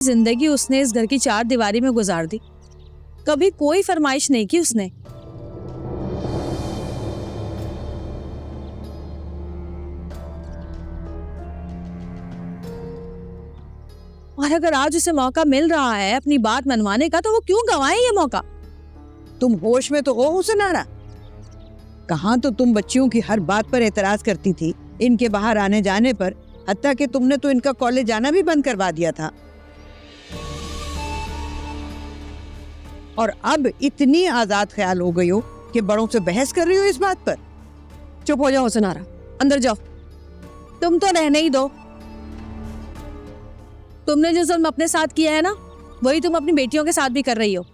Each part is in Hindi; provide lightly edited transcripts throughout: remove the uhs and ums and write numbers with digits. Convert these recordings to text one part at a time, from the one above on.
जिंदगी उसने इस घर की चार दीवारी में गुजार दी, कभी कोई फरमाइश नहीं की उसने। और अगर आज उसे मौका मिल रहा है अपनी बात मनवाने का, तो वो क्यों गंवाए ये मौका? तुम होश में तो हो हुसनारा? कहाँ तो तुम बच्चियों की हर बात पर एतराज करती थी, इनके बाहर आने जाने पर, हत्ता कि तुमने तो इनका कॉलेज जाना भी बंद करवा दिया था। और अब इतनी आजाद ख्याल हो गई हो कि बड़ों से बहस कर रही हो इस बात पर। चुप हो जाओ हुसनारा, अंदर जाओ। तुम तो रहने ही दो। तुमने जो जुल्म अपने साथ किया है ना, वही तुम अपनी बेटियों के साथ भी कर रही हो।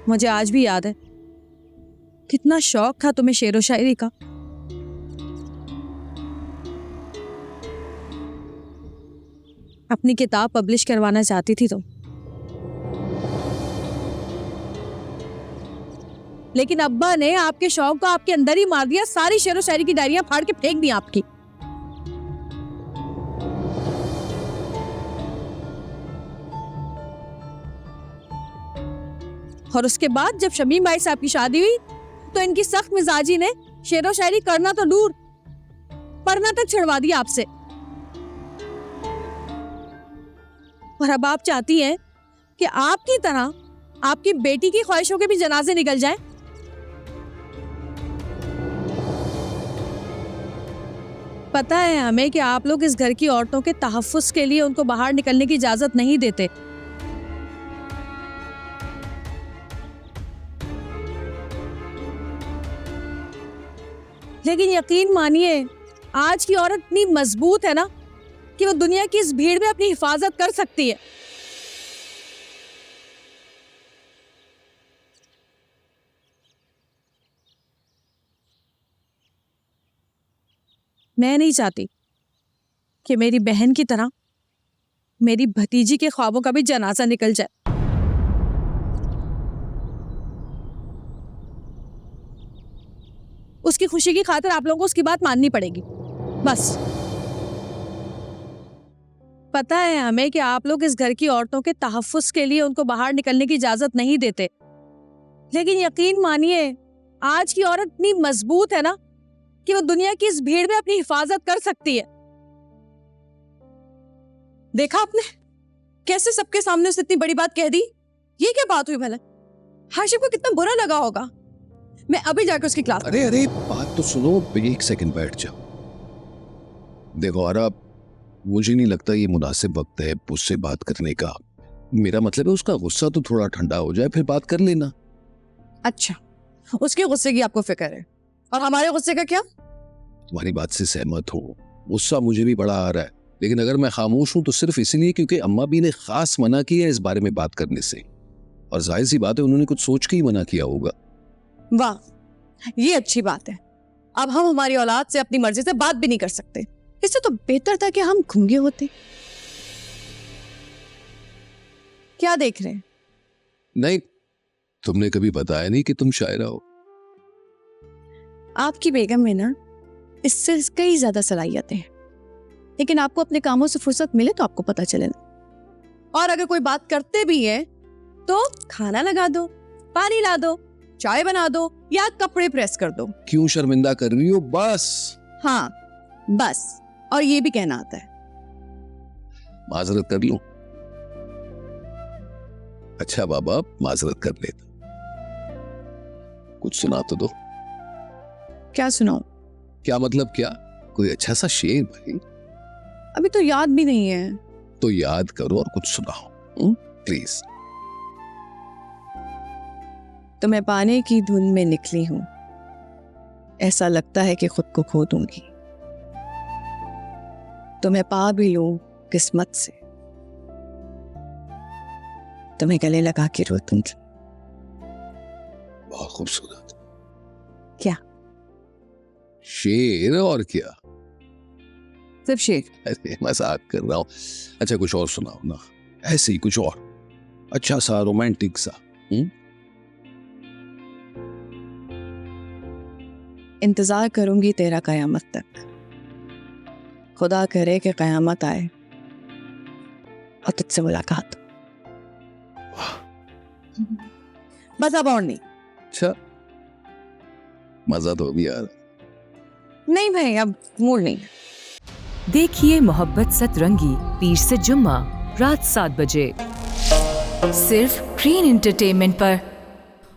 मुझे आज भी याद है कितना शौक था तुम्हें शेरो शायरी का। अपनी किताब पब्लिश करवाना चाहती थी तुम, लेकिन अब्बा ने आपके शौक को आपके अंदर ही मार दिया। सारी शेरो शायरी की डायरियां फाड़ के फेंक दी आपकी। और उसके बाद जब शमीम भाई से आपकी शादी हुई, तो इनकी सख्त मिजाजी ने शेरो शायरी करना तो दूर, पढ़ना तक छुड़वा दिया आपसे। और अब आप चाहती हैं कि आपकी तरह आपकी बेटी की ख्वाहिशों के भी जनाजे निकल जाएं। पता है हमें कि आप लोग इस घर की औरतों के तहफ्फुज़ के लिए उनको बाहर निकलने की इजाजत नहीं देते, लेकिन यकीन मानिए आज की औरत इतनी मजबूत है ना कि वो दुनिया की इस भीड़ में अपनी हिफाजत कर सकती है। मैं नहीं चाहती कि मेरी बहन की तरह मेरी भतीजी के ख्वाबों का भी जनाजा निकल जाए। उसकी खुशी की खातिर आप लोगों को उसकी बात माननी पड़ेगी, बस। पता है हमें कि आप लोग इस घर की औरतों के तहफ्फुज़ के लिए उनको बाहर निकलने की इजाजत नहीं देते, लेकिन यकीन मानिए आज की औरत इतनी मजबूत है ना कि वो दुनिया की इस भीड़ में अपनी हिफाजत कर सकती है। देखा आपने कैसे सबके सामने उसने इतनी बड़ी बात कह दी? ये क्या बात हुई भला? हाशिम को कितना बुरा लगा होगा। मैं अभी जाकर उसकी क्लास। अरे अरे बात तो सुनो, एक सेकंड बैठ जाओ। देखो आरा, मुझे नहीं लगता ये मुनासिब वक्त है उससे बात करने का। मेरा मतलब है उसका गुस्सा तो थोड़ा ठंडा हो जाए, फिर बात कर लेना। अच्छा, उसके गुस्से की आपको फिक्र है, और हमारे गुस्से का क्या? तुम्हारी बात से सहमत हूँ, गुस्सा मुझे भी बड़ा आ रहा है, लेकिन अगर मैं खामोश हूं तो सिर्फ इसलिए क्योंकि अम्मा भी ने खास मना किया है इस बारे में बात करने से, और जाहिर सी बात है उन्होंने कुछ सोच के ही मना किया होगा। वाह, ये अच्छी बात है। अब हम हमारी औलाद से अपनी मर्जी से बात भी नहीं कर सकते। इससे तो बेहतर था कि हम गूंगे होते। क्या देख रहे हैं? नहीं, तुमने कभी बताया नहीं कि तुम शायरा हो। आपकी बेगम में ना इससे कई ज्यादा सलाहियतें हैं, लेकिन आपको अपने कामों से फुर्सत मिले तो आपको पता चले ना। और अगर कोई बात करते भी है तो खाना लगा दो, पानी ला दो, चाय बना दो, या कपड़े प्रेस कर दो। क्यों शर्मिंदा कर रही हो? बस। हाँ बस, और ये भी कहना आता है। माजरत कर लूं? अच्छा बाबा, माजरत कर लेता। कुछ सुना तो दो। क्या सुनाऊं? क्या मतलब क्या? कोई अच्छा सा शेर भाई। अभी तो याद भी नहीं है। तो याद करो और कुछ सुनाओ प्लीज। तो मैं पाने की धुन में निकली हूं, ऐसा लगता है कि खुद को खो दूंगी। तो मैं पा भी लूं किस्मत से, तो मैं गले लगा के रो दूंगी। बहुत खूबसूरत। क्या? शेर और क्या? सिर्फ शेर? अरे मजाक कर रहा हूं। अच्छा कुछ और सुनाओ ना, ऐसे ही कुछ और अच्छा सा रोमांटिक सा। इंतजार करूंगी तेरा कयामत तक। खुदा करे कि कयामत आए और तुझसे मुलाकात। बस अब और नहीं। अच्छा, मजा तो भी यार। नहीं भाई, अब मूड नहीं। देखिए मोहब्बत सतरंगी पीर से जुम्मा रात 7 बजे सिर्फ ग्रीन एंटरटेनमेंट पर।